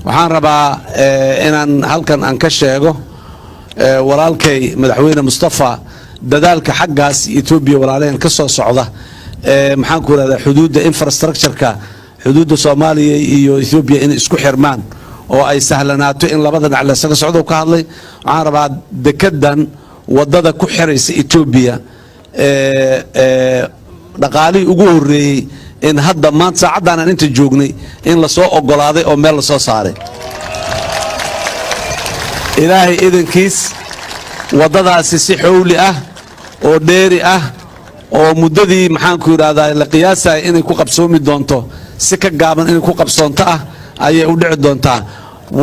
waxaan rabaa inaan halkan aan ka sheego walaalkay madaxweyne Mustafa dadaalka xaggaas Ethiopia walaaleen ka soo socda maxaan ku raadaa xuduudda infrastructure-ka xuduudda Soomaaliya iyo Ethiopia in isku xirmaan oo ay sahlanaato in labada dhinac la isaga socdo ka hadlay waxaan rabaa dekedan wadada ku xiraysa Ethiopia dhaqaalii ugu horeeyay in hadda maanta saacadan aan inta joognay in la soo ogolaaday oo meel la soo saaray ilaahay idankiis wadadaasi si xawli ah oo dheeri ah oo muddadii maxaan ku yiraahdaa la qiyaasay inay ku qabsoomi doonto si ka gaaban inay ku qabsoonto ah ayay u dhici doontaa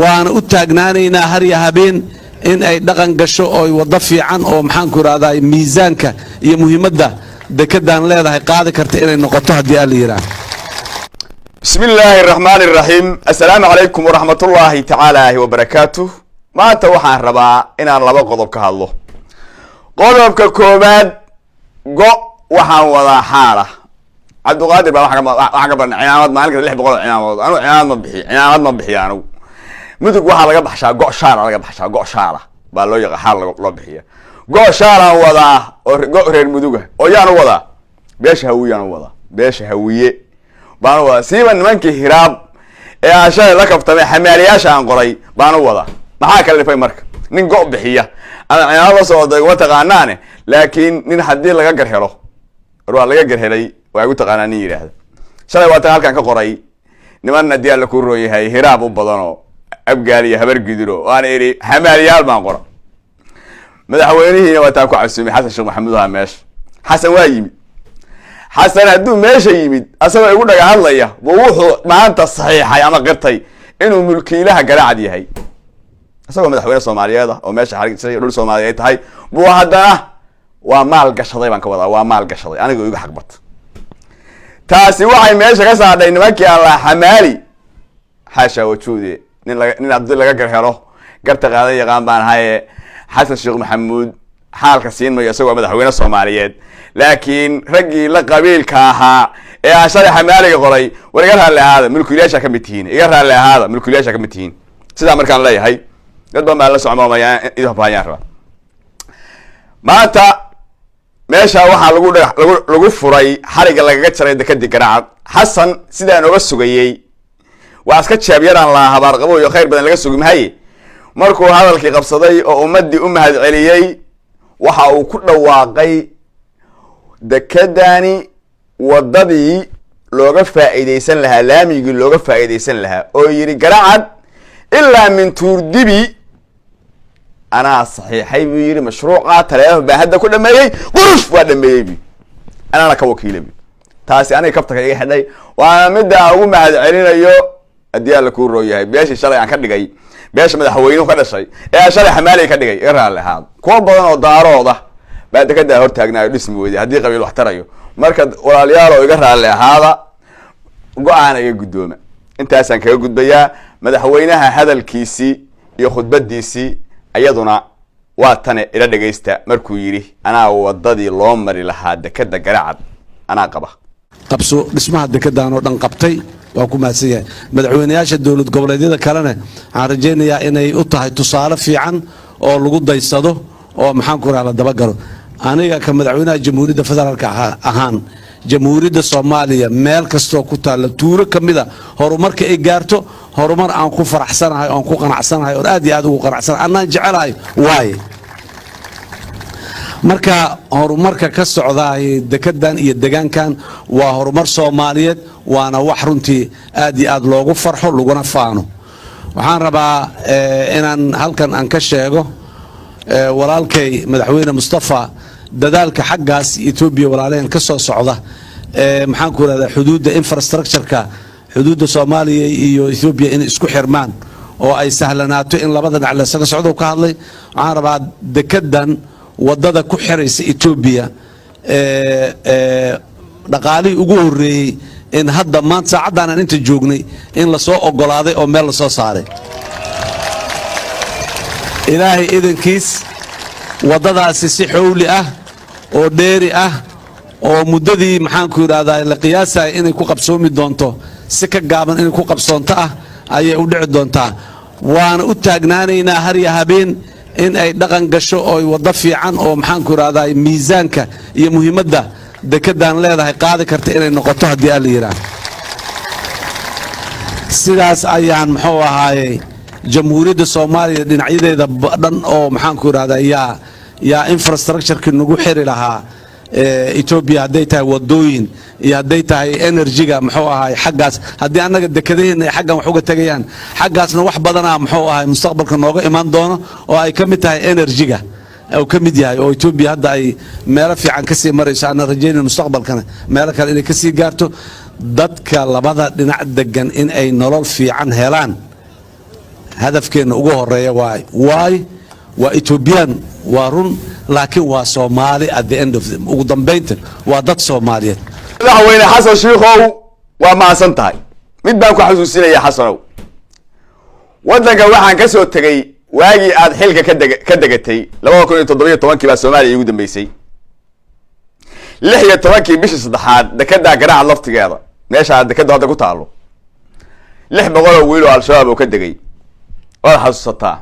waana u taagnaanaynaa har iyo habeen in ay dhaqan gasho oo wada fiican oo maxaan ku yiraahdaa miisaanka iyo muhiimadda dekedan leedahay qaadi karta inay noqoto hadii aan la yiraahdo bismillaahir rahmaanir rahiim assalaamu alaykum wa rahmatullaahi ta'ala wa barakaatuh maanta waxaan rabaa inaan laba qodob ka hadlo qodobka koobaad waxaan wada xaala Cabduqaadir baa waxa ka badan ciyaamad maalinka 600 ciyaamad anu ciyaamad ma bixiyaano mudug waxa laga baxshaa go' shaala baa loo yaqaan loo bixiya go' shaala wada oo reer muduga oo yaan wada beesha hawiye baan wada siiba nimankii hiraab ee aashay la kabtamay xamaaliyaasha aan qoray baan wada maxaa kale dhifay marka nin go' bixiya ana ciyaamad soo waday uma taqaanaane laakiin nin hadii laga garhelo waa laga garhelay waa ugu taqaanaan yiraahdo shalay waatan halkan ka qoray nimanna diyaar la ku rooyahay hiraab u badano abgaal iyo habar gidiro waan iri xamaaliyaal baan qora madaxweynihiina wataan ku casuumay xasan sheekh maxamuud meesha xasan waa yimid xasan hadduu meesha yimid asagoo igu dhaga hadlaya wuxuu maanta saxiixay ama qirtay inuu mulkiilaha garaacad yahay asagoo madaxweyne Soomaaliyeed oo meesha xariiqay dhul Soomaaliyeed tahay buu haddana waa maal gashaday baan ka wadaa waa maal gashaday aniga igu xaqbat taasi waxay meesha ka saadhay nimankii Allah xamaali xasha wajuude nin abdul laga garhelo garta qaadan yaqaan baan haye xasan sheekh maxamuud xaalka siin ma isagoo madaxweyne Soomaaliyeed laakiin ragii la qabiilka ahaa ee aashada xamaaliga qoray wariga raalahaada mulkiilaasha ka mitihiin iga raalahaada mulkiilaasha ka mitihiin sida markaan leeyahay dad baa la socmaamaya idoo baayaan raba maanta meesha waxa lagu furay xariga lagaga jaray dekadii garaacad xasan sidaan uga sugayay waa iska jaabyaraan la habar qabo iyo khayr badan laga sugi mahay markuu hadalkii qabsaday oo ummadii u mahad celiyay waxa uu ku dhawaaqay dekadani wadadii looga faa'iideysan lahaa laamigii looga faa'iideysan lahaa oo yiri garaacad ilaa min tuurdibi أنا صحيح يبي مشروع ترى بهذا كله ماي قرش وهذا ماي أنا كوكيل بي تاسي أنا كبتك أي حدا وأنا مدة أقوم مع علينا يو أديها لكون رؤية بيش الشرع عن كده جاي بيش مدحوينه كده شيء يا شرع حمالي كده جاي إيرها لهذا كون بدنا وداره ده بعد كده هرتاجنا اسمه ودي هدي قبيل واحتريه مركز ولا ليالو يقرها لهذا وقعنا يقدومه أنت أصلا كيقود بيا مدحوينها هذا الكيسي ياخد بديسي ayaduna waa tan ila dhageysta markuu yiri ana wadadii loo mari lahaa dekada garaacad ana qabso dhismaha dekedan oo dhan qabtay waa ku maasiyay madaxweynayaasha dawlad goboleedyada kalena aan rajaynayaa inay u tahay tusaale fiican oo lagu daysado oo maxaan ku raala daba galo aniga ka madaxweynaha jamhuuriyadda federaalka ahaan jamhuuriyadda Soomaaliya meel kasto ku taala tuuro kamida horumarka ay gaarto horumar aan ku faraxsanahay oo ku qanacsanahay oo aad iyo aad ugu qanacsan anaan jecelahay waay marka horumarka ka socdaay dekedan iyo deegaankan waa horumar Soomaaliyeed waana wax runtii aad iyo aad loogu farxo laguna faano waxaan rabaa inaan halkan aan ka sheego walaalkay madaxweyne Mustafa dadaalka xaggaas Ethiopia walaaleen ka soo socda maxaan ku raadaa xuduudda infrastructure-ka xuduudda Soomaaliya iyo Ethiopia in isku xirmaan oo ay sahlanaato in labada dhinac la isaga socdo ka hadlay waxaan rabaa dekedan wadada ku xiraysa Ethiopia dhaqaalii ugu horeeyay in hadda maanta saacadan aan inta joognay in la soo ogolaaday oo meel la soo saaray ilaahay idankiis wadadaasi si xawli ah oo dheeri ah oo muddadii maxaan ku yiraahdaa la qiyaasay inay ku qabsoomi doonto si ka gaaban inay ku qabsoonto ah ayay u dhici doontaa waana u taagnaanaynaa har iyo habeen in ay dhaqan gasho oo waddo fiican oo maxaanku idhahdaa miisaanka iyo muhiimadda dekeddan leedahay qaadi karta inay noqoto haddii alla yidhaah sidaas ayaan muxuu ahaayey jamhuuriyadda soomaaliya dhinacyadeeda dhan oo maxaanku idhahdaa yaa infrastructureki nagu xiri lahaa etoobiya hadday tahay wadooyin iyo hadday tahay enerjiga muxuu ahaay xaggaas haddii annaga dekedaheenna ay xaggan wax uga tegayaan xaggaasna wax badanaa muxuu ahaay mustaqbalka nooga imaan doono oo ay ka mid tahay enerjiga uu ka mid yahay oo etoobiya hadda ay meelo fiican ka sii marayso aanan rajaynay mustaqbalkana meelo kale inay ka sii gaarto dadka labada dhinac degan in ay nolol fiican helaan hadafkeenna ugu horeeya waay waa etoobiyaan waa run laakiin waa soomaali at the end of them ugu dambaynta waa dad soomaaliyeed madaxweyne xasan shiikhow waa mahadsan tahay mid baan ku xasuusinaya xasanow waddanka waxaan ka soo tegey waagii aad xilka ka degatay 2017 baa soomaaliya iigu dambeysay 16 bishii saddexaad dekedaa garaaca laftigeeda meesha dekeda hadda ku taalo 600 oo wiil oo al-shabaab oo ka degay waad xasuusataa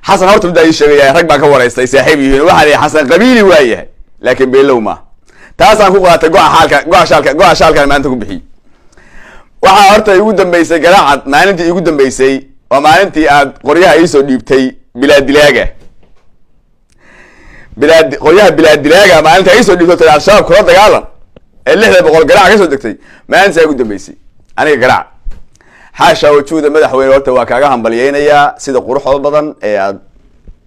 xasan horta midda ay sheegayaan rag baan ka waraystay saaxiib yihiin waxa ay xasan qabiili waayahay laakiin beelow ma taasaan ku qaatay go'a shaalka maanta ku bixi waxa horta igu dambeysay garaacad maalintii igu dambeysay waa maalintii aad qoryaha ii soo dhiibtay bilaadilaaga maalintii ay soo dhiibtay al-shabaab kula dagaalan ee 600 garaac ka soo degtay maalintii igu dambeysay aniga garaac xaasha wajuuda madaxweyne horta waa kaaga hambaliyeynayaa sida quruxda badan ee aad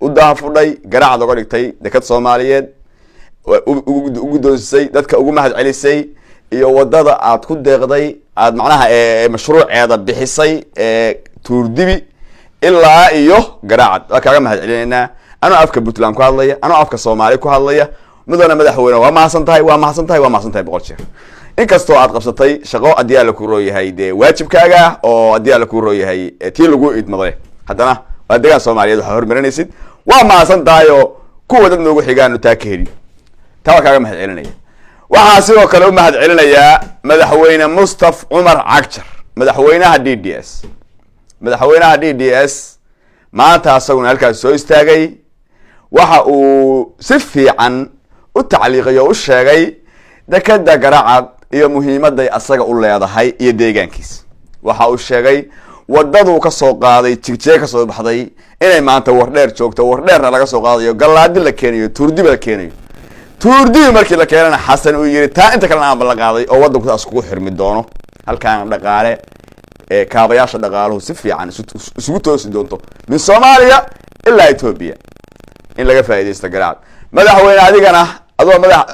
u daafudhay garaacad uga dhigtay dekad Soomaaliyeed ugu doonsisay dadka ugu mahad celisay iyo wadada aad ku deeqday aad macnaha mashruuceeda bixisay tuurdibi ilaa iyo garaacad waa kaaga mahad celinayna anoo afka Puntland ku hadlaya anoo afka Soomaali ku hadlaya mudana madaxweyne waa mahadsan tahay boqol jeer inkastoo aad qabsatay shaqo adiyaa la ku rooyahay de waajibkaaga oo adiyaa la ku rooyahay tii lagu idmaday haddana waa deegaan Soomaaliyeed waxa hormarinaysid waa mahadsan tahay oo kuwa dad noogu xigaan taa ka heli taa kaaga mahad celinaya waxa sidoo kale u mahad celinayaa madaxweyne Mustafa Umar Cagjar madaxweynaha DDS maanta asaguna halkaas soo istaagay waxa uu si fiican u tacliiqay oo u sheegay dekeda garaacad iyo muhiimaday asaga u leedahay iyo deegaankiisa waxa uu sheegay wadadu ka soo qaaday jigjeeg ka soo baxday inay maanta wardheer joogto wardheerna laga soo qaadayo galaadi la keenayo tuurdiba la keenayo tuurdiba markii la keenana xasan uu yiri taa inta kale aan la qaaday oo wadanku taas ku xirmi doono halkaan dhaqaale kaabayaasha dhaqaaluhu si fiican isugu toosi doonto min Soomaaliya ilaa Itoobiya in laga faa'iideysto garaacad madaxweyne adigana adoo madax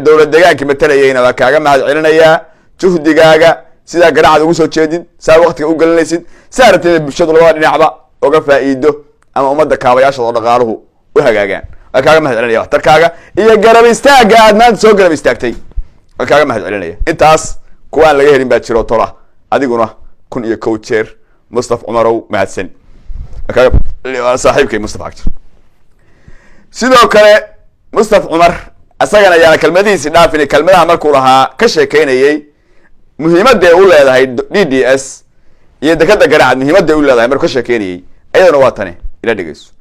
dawlad deegaanka matalayayna waa kaaga mahad celinayaa juhdigaaga sida garaacad ugu soo jeedin saa waqtiga u galinaysid saartay bulshada labada dhinacba uga faa'iido ama umada kaabayaasha dhaqaaluhu u hagaagaan waa kaaga mahad celinaya waxtarkaaga iyo garab istaaga aad maanta soo garab istaagtay waa kaaga mahad celinaya intaas kuwaan laga helin baa jiro tola adiguna kun iyo kow jeer Mustafa Umarow mahadsan waa saaxiibkay Mustafa Cagjar sidoo kale Mustafa Umar asagana ayaa kalmadihiisa dhaafin kalmadaha markuu lahaa ka sheekeynayay muhiimadda ay u leedahay DDS iyo dekada garaacad muhiimadda ay u leedahay markuu ka sheekeynayay ayadana waa tani ila dhageyso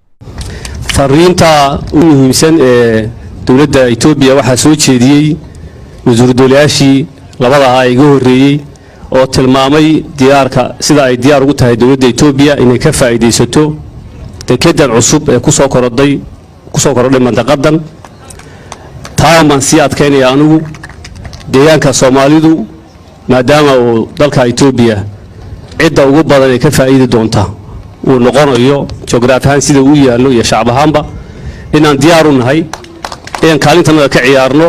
fariinta ugu muhiimsan ee dawladda Itoobiya waxa soo jeediyay wasiir dawlayaashii labada ay ugu horeeyay oo tilmaamay diyaarka sida ay diyaar ugu tahay dawladda Itoobiya inay ka faa'iideysato dekedan cusub ee ku soo korodhay mandaqadan taaman si adkeynaya anigu deegaanka Soomaalidu maadaama uu dalka Itoobiya cidda ugu badan ee ka faa'iidi doonta uu noqonayo geography ahaan sida uu yaalo iyo shacab ahaanba inaan diyaar u nahay in kaalintanada ka ciyaarno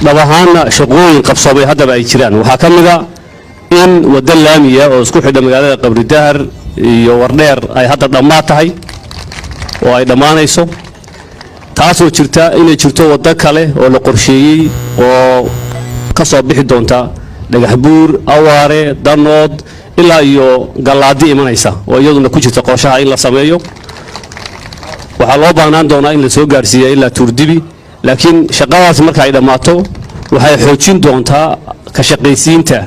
dhabahaana shaqooyin qabsoomay haddaba ay jiraan waxaa ka mid ah in wada laamiya oo isku xidha magaalada Qabri Dahar iyo Wardheer ay hadda dhammaan tahay oo ay dhamaanayso taasoo jirta inay jirto wada kale oo la qorsheeyay oo ka soo bixi doonta Dhagaxbuur Awaare Danood ilaa iyo galaadi imanaysa oo iyaduna ku jirta qorshaha in la sameeyo waxa loo baahnaan doonaa in la soo gaarsiiyo ilaa Tuurdibi laakiin shaqadaas marka ay dhamaato waxay xoojin doontaa ka shaqaysiinta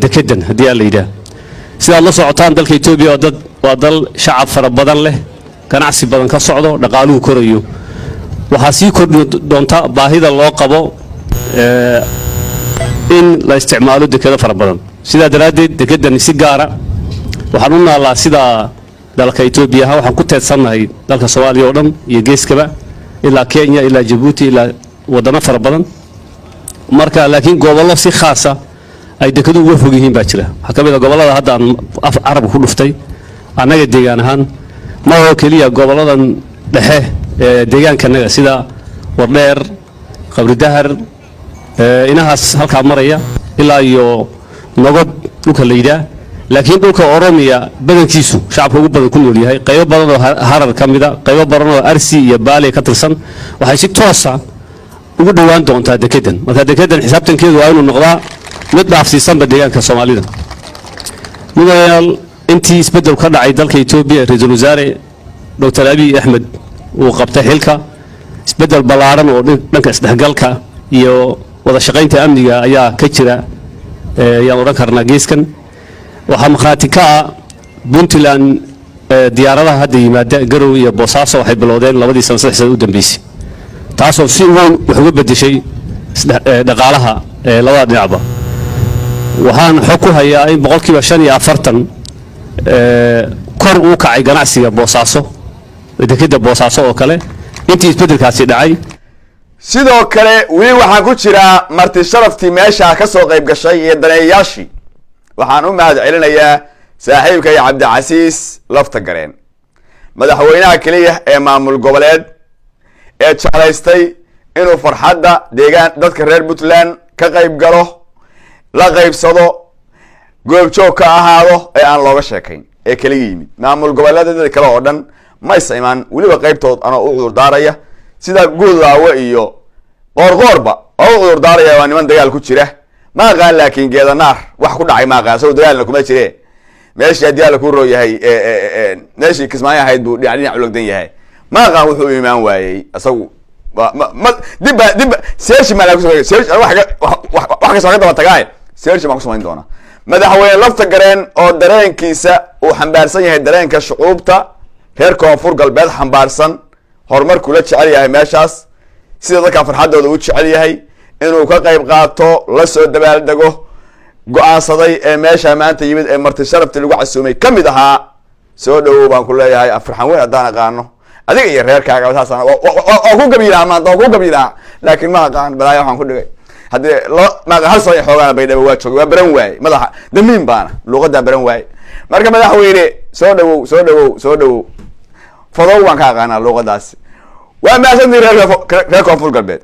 dekedan hadii la yiraahdo sidaad la socotaan dalka Itoobiya waa dal shacab fara badan leh ganacsi badan ka socdo dhaqaaluhu korayo waxaa sii kordhin doonta baahida loo qabo in la isticmaalo dekada fara badan sida daraadeed dekedan si gaara waxaan u naalaa sida dalka Itoobiya waxaan ku teedsanahay dalka Soomaaliya oo dhan iyo geeskaba ilaa Kenya ilaa Djibouti ilaa wadamo fara badan marka laakiin gobollo si khaas ah ay dekadu uga fog yihiin baa jira waxa kamid ah gobollada hadda aan Arab ku dhuftay anaga deegaan ahaan ma oo kaliya goboladan dhexe deegaankanaga sida Wardheer Qabri Dahar inahaas halka maraya ilaa iyo Nogod dhulka leeyda laakiin dhulka Oromiya badankiisu shacabka ugu badan ku nool yahay qaybo badan oo Harar kamida qaybo badan oo Arsi iyo Baale ka tirsan waxay si toos ah ugu dhawaan doontaa dekedan marka dekedan xisaabtankeedu waa inuu noqdaa mid dhaafsiisan deegaanka Soomaalida mudayal intii isbedel ka dhacay dalka Itoobiya ra'iisul wasaare Dr. Abiy Ahmed uu qabtay xilka isbedel ballaaran oo dhanka isdhexgalka iyo wada shaqaynta amniga ayaa ka jira yaan oran karnaa geeskan waxa markhaati ka ah Puntland diyaaradaha hadda yimaada Garowe iyo Boosaaso waxay bilowdeen 2 sano u dambeysay taasoo si weyn wax uga bedeshay dhaqaalaha labada dhinacba waxaan xog ku hayaa in 45% kor u kacay ganacsiga Boosaaso dekada Boosaaso oo kale intii isbedelkaasi dhacay sidoo kale weli waxaan ku jiraa marti sharaftii meesha ka soo qayb gashay ee daneeyaashii waxaan u mahad celinayaa saaxiibkay Cabdicasiis Lafta Gareen madaxweynaha kaliya ee maamul goboleed ee jeclaystay inuu farxadda deegaan dadka reer Puntland ka qayb galo la qaybsado goobjoog ka ahaado ee aan looga sheekayn ee kaliya yimid maamul goboleedyada kale oo dhan ma isaymaan waliba qaybtood anoo u cudur daaraya sida Guudlaawe iyo Qorqorba oo u cudur daaraya waa niman dagaal ku jira ma qaan laakiin geedanaar wax ku dhacay ma qaan soo dagaalna kuma jiree meeshii dagaal ku rooyahay meeshii kismaayo ahayd buu dhinac ulagdan yahay ma qaan wuxuu iimaan waayay asagu dib seershi ma la ku soo seershi wax ka soo daba tagaay seershi ma ku soo doona madaxweyne Lafta Gareen oo dareenkiisa uu xambaarsan yahay dareenka shucuubta reer Koonfur Galbeed xambaarsan horumarku la jecel yahay meeshaas sida dadka farxadooda u jecel yahay inuu ka qayb qaato la soo dabaal dago go'aansaday ee meesha maanta yimid ee marti sharafta lagu casuumay kamid ahaa soo dhawow baan ku leeyahay afraxan weyn hadaan aqaano adiga iyo reerkaaga wasaasana oo ku gabiilaa maanta oo ku gabiilaa laakiin ma aqaan balaayo waxaan ku dhigay hadii ma hal soo xoogaan bay dhabo waa joog waa baran waay madaxa damiin baana luqada baran waay marka madaxweyne soo dhawow fadow waan ka aqaanaa luqadaas waa maasan reer Koonfur Galbeed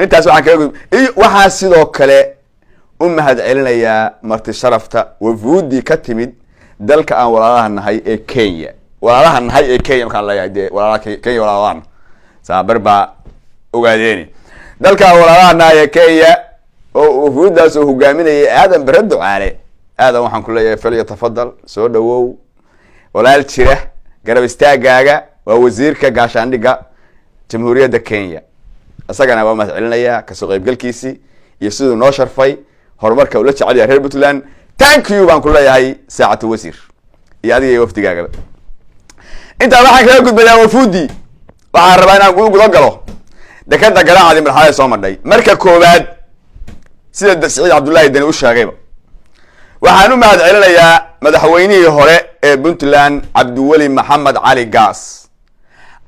intaas waxaan kaga waxaa sidoo kale u mahad celinayaa marti sharafta wafuudi ka timid dalka aan walaalaha nahay ee Kenya markaan leeyahay dee walaalaha Kenya walaalahan saabar baa ogaadeen dalka walaalaha nahay ee Kenya oo wafuudaas oo hogaaminayay aadan barado caale aadan waxaan ku leeyahay faliya tafadal soo dhawow walaal jira garab istaagaaga waa wasiirka gaashaandhiga jamhuuriyadda Kenya asagana waa mahad celinayaa ka soo qaybgalkiisii iyo sidoo noo sharfay horumarka ula jecel yahay reer Puntland thank you baan ku leeyahay saacatu wasiir iyo adiga wafdigaaga inta waxaan kaga gudbayaa wafuudi waxaan rabaa inaan gudo galo dekada garaacadi marxalada soo madhay marka koobaad sida Saciid Cabdullaahi Dani u sheegayba waxaan u mahad celinayaa madaxweynihii hore ee Puntland Cabdiweli Maxamed Cali Gaas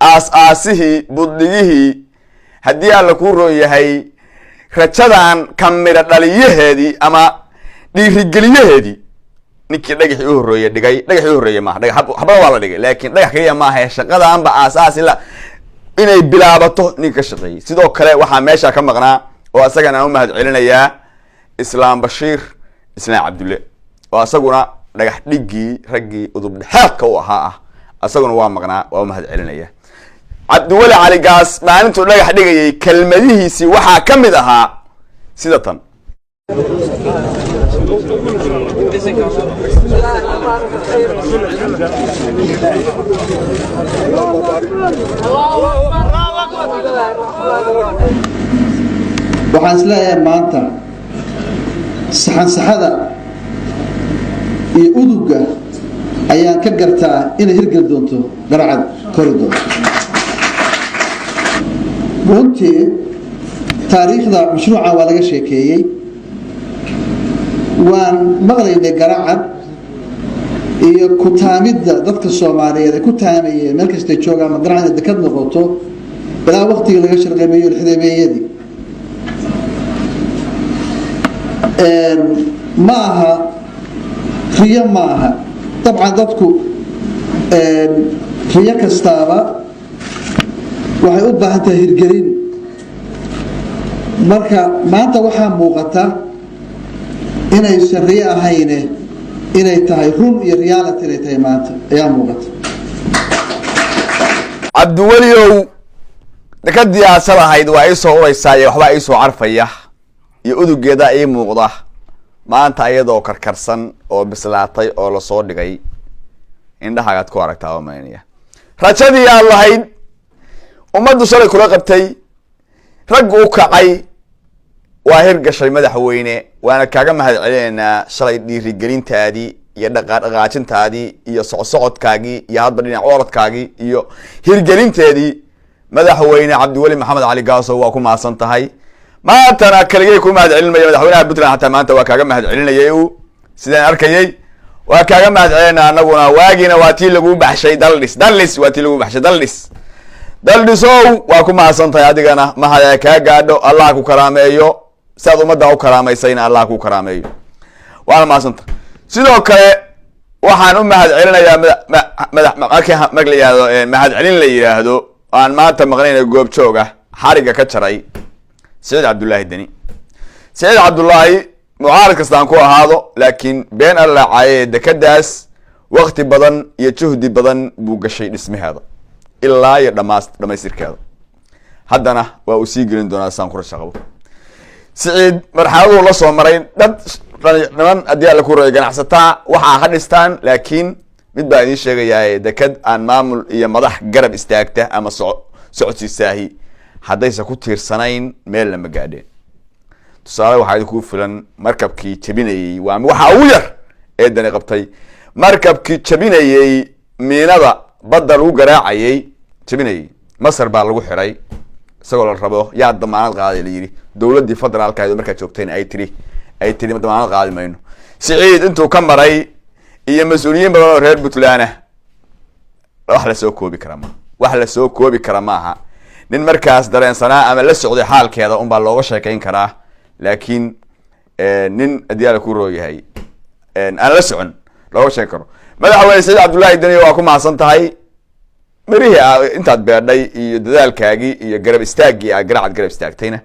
aasihii buddigihii haddii aan la ku rooyahay rajadan kamira dhaliyaheedii ama dhiirigeliyaheedii ninkii dhagaxii u horreeyay dhigay dhagaxii u horreeyay ma dhagax xabada waa la dhigay laakiin dhagax kaliya ma aha shaqadan ba aasaasi la inay bilaabato ninka shaqeeyay sidoo kale waxa meesha ka maqnaa oo asagana u mahad celinayaa Islaam Bashiir Islaam Cabdulle oo asaguna dhagax dhigii raggii udub dhaxalka u ahaa asaguna waa maqnaa waa mahad celinayaa Cabdiweli Cali Gaas maalintu dhagax dhigayay kelmadihiisi waxa kamid ahaa sida tan waxaan isleeyahay maanta saxan saxada iyo uduga ayaan ka gartaa inay hirgeli doonto Garacad corridor. runtii taariikhda mashruuca waa laga sheekeeyey waan maqlaynay Garacad iyo ku taamidda dadka Soomaaliyeed ay ku taamayeen meel kasta ay joogaan ma Garacad dekad noqoto ilaa waqtiga laga shaqeeyo xidhiidhiyadii maaha riya maaha طبعا dadku riya kastaaba waxay u baahan tahay hirgelin marka maanta waxaa muuqata inay riya ahayn inay tahay run iyo reality inay tahay maanta ayaa muuqata cabdiweliyow dekadii asal ahayd waa ay soo uraysaa iyo waxba ay soo carfaya iyo udugeeda ay muuqda maanta ayadoo karkarsan oo bislaatay oo la soo dhigay indhahaaad ku aragtaa oo maynaya rajadii aan lahayd ummaddu shalay kula qabtay rag u kacay waa hirgashay madaxweyne waana kaaga mahadcelinaynaa shalay dhiirigelintaadii iyo dhaqaajintaadii iyo socodkaagii iyo hadba dhinac orodkaagii iyo hirgelinteedii madaxweyne cabdiweli maxamed cali gaaso waa ku mahadsan tahay maantana kaligay ku mahadcelinaya madaxweynaha Puntland xataa maanta waa kaaga mahadcelinayay uu sidaan arkayay waa kaaga mahadcelinaa anaguna waagina waa tii lagu baxshay daldhis waa tii lagu baxshay daldhisow waa ku mahadsan tahay adigana mahada ka gaadho Allah ku karaameeyo saad umada u karaameysayna Allah ku karaameeyo waa mahadsan tahay sidoo kale waxaan u mahadcelinayaa mahadcelin la yiraahdo aan maanta maqnaynay goob jooga xariga ka jaray سيد عبد الله الدني سيد عبد الله معارض كستان كو هذا لكن بين الله عايد كداس وقت بدن يجهد بدن بوغشي اسمه هذا الا لما يصير كذا هدنا واسيغرين دونا سان كور شقو سعيد مرحبا والله سو مرين دد نمان ادي الله كو غنعستا waxa hadistaan laakiin mid baa idin sheegaya dekad aan maamul iyo madax garab istaagta ama socodsiisaahi haddaysa ku tiirsanayn meel lama gaadheen tusaale waxaa ku filan markabkii jabinayay waa waxa ugu yar ee dani qabtay markabkii jabinayay miinada badda lagu garaacayay jabinayay Masar baa lagu xiray isagoo la rabo yaa damaanad qaaday la yiri dawladii federaalka ay markaa joogteen ay tiri damaanad qaadi mayno Saciid intuu ka maray iyo mas'uuliyiin badan oo reer Puntland wax la soo koobi kara maaha nin markaas dareensanaa ama la socday xaalkeeda un baa looga sheekayn karaa laakiin nin adiyaal ku rooyahay aan la socon looga sheekayn karo madaxweyne Saciid Cabdullaahi Dani waa ku mahadsan tahay mirihi intaad beedhay iyo dadaalkaagii iyo garab istaagii Garacad garab istaagtayna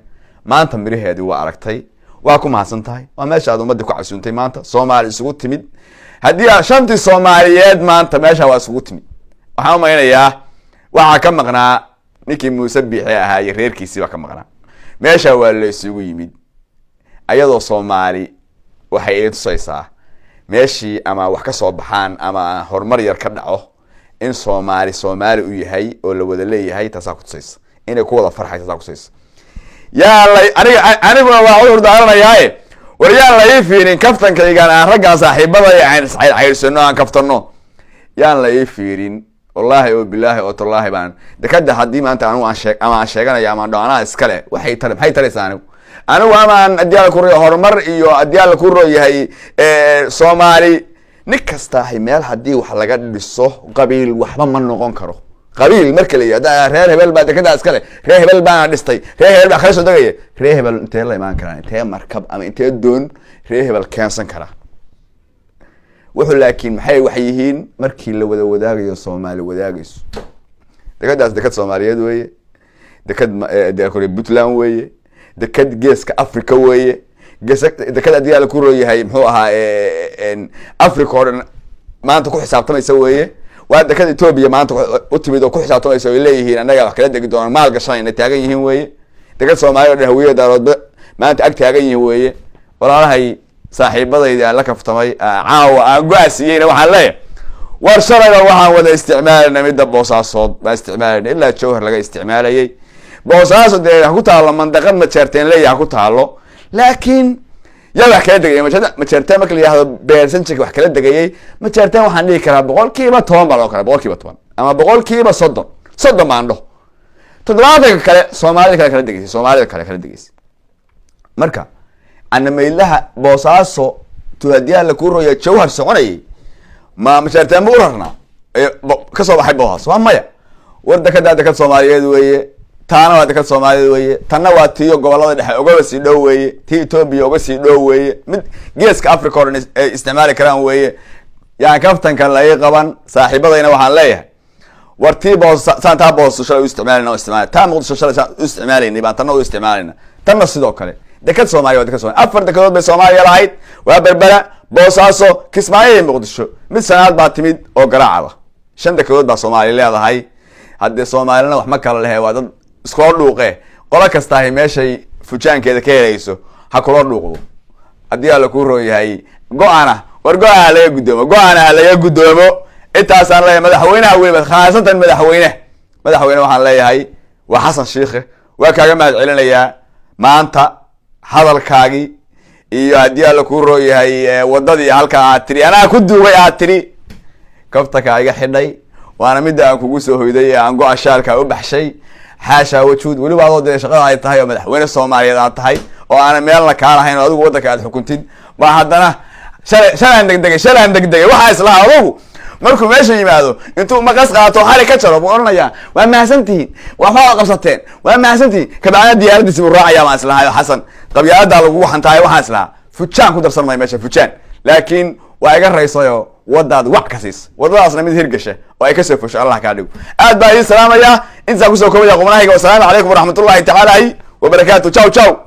maanta miriheedii waa aragtay waa ku mahadsan tahay waa meesha aad ummadda ku casuuntay maanta Soomaali isugu timid haddii shantii Soomaaliyeed maanta meesha waa isugu timid waxaan u malaynayaa waxa ka maqnaa ninkii Muuse Biixi ahaa iyo reerkiisii waa ka maqnaa meesha waa la isugu yimid ayadoo Soomaali waxay ay tusaysaa meeshii ama wax ka soo baxaan ama horumar yar ka dhaco in Soomaali u yahay oo la wada leeyahay taas ku tusaysa inay ku wada farxayso taas ku tusaysa yaa aniguna waa cudur daaranayaa wariyaan la iifiirin kaftankaygan aan raggan saaxiibada aan isxayrsano aan kaftano yaan la iifiirin والله وبالله وتالله بان دكده hadii maanta anu aan sheeganaya ama doonaa iskale waxay taraysaan anu ama adiyaal ku horumar iyo adiyaal ku rooyahay Soomaali nikasta hay meel hadii wax laga dhiso qabiil waxba ma noqon karo qabiil marka la yiraahdo reer hebel baa dekada iskale reer hebel baa dhistay reer hebel baa khayso dagay reer hebel intee la imaan karaan intee markab ama intee doon reer hebel keensan kara wuxuu laakiin maxay wax yihiin markii la wada wadaagayo Soomaali wadaagayso dekadaas dekad Soomaaliyeed weeye dekad Puntland weeye dekad geeska Afrika weeye dekad adiyaal ku rooyahay muxuu ahaa Afrika oo maanta ku xisaabtamaysa weeye waa dekad Ethiopia maanta u timid oo ku xisaabtamaysa oo leeyihiin anaga wax kala degi doona maal gashanayna taagan yihiin weeye dekad Soomaaliyeed hawiyada daaroodba maanta ag taagan yihiin weeye walaalahay saaxiibadayda la kaftamay caawa aan go'aasiyayna waxaan leeyahay war sharciga waxaan wada isticmaalnaa midda boosaasood baa isticmaalnaa ilaa jawhar laga isticmaalayay boosaaso de ku taalo mandaqad ma jeerteen leeyahay ku taalo laakiin yaa wax kala degayay majeerteen marka la yidhahdo beersanjika wax kala degayay majeerteen waxaan dhihi karaa 10% baa loo kala 10% ama 30% 30 baan dhaho 70 kale Soomaalida kala degaysay Soomaalida kala degaysay marka ana meelaha Boosaaso tuadiyaa la ku rooyo jawhar soconayay ma majeerteen buu rarnaa ka soo baxay Boosaaso waa maya warda ka dadka Soomaaliyeed weeye taana waa dadka Soomaaliyeed weeye tanna waa tiyo gobolada dhexe uga sii dhow weeye tii Itoobiya uga sii dhow weeye mid geeska Afrika oo isticmaali karaan weeye yaa kaftanka la ay qaban saaxiibadayna waxaan leeyahay wartii Santa Boosaaso u isticmaalina taa Muqdisho shalay u isticmaalayna baan tanna u isticmaalina tanna sidoo kale dadka Soomaaliyeed dadka Soomaaliyeed afar dakadood bay Soomaaliya lahayd waa Berbera Boosaaso Kismaayo iyo Muqdisho mid sanaad baa timid oo garaacada shan dakadood baa Soomaaliya leedahay hadda Soomaalina wax ma kala leeyahay waa dad isku dhuuqe qola kasta ay meeshay fujaankeeda ka helayso ha kula dhuuqdo hadii ala ku rooyahay go'aana war go'aana laga gudoomo intaas aan leeyahay madaxweynaha weliba khaasatan madaxweyne waxaan leeyahay waa Xasan Sheekh waa kaaga mahad celinayaa maanta hadalkaagi iyo hadii ala ku rooyahay wadadii halka aad tiri ana ku duubay aad tiri kaftaka iga xidhay waana mid aan kugu soo hoyday aan go'aan shaalka u baxshay حاشا وجود ولي بعض الدنيا شغال هاي تهاي ومدح وين الصومالية ذات تهاي وأنا ميلنا كان هين أدوق ودك قاعد حكمتين وحدنا شل عندك دقيقة وحاس لها أدوق مركم إيش يمادو أنتوا مقص قاتوا حالي كتشروا بقولنا يا وما حسنتين وما قصتين وما حسنتين كبعنا ديار دي سمو الراعي يا ماسلها يا حسن طب يا أدى لو وحن تهاي وحاس لها فتشان كدر صار ما يمشي فتشان لكن وأجر رئيسيو وداد وعكسيس وداد أصلا من هرقشة وأيكسر فش الله كادو أدبا السلام يا إنسان كوسو كوميديا قمناهيك والسلام عليكم ورحمة الله تعالى وبركاته تشاو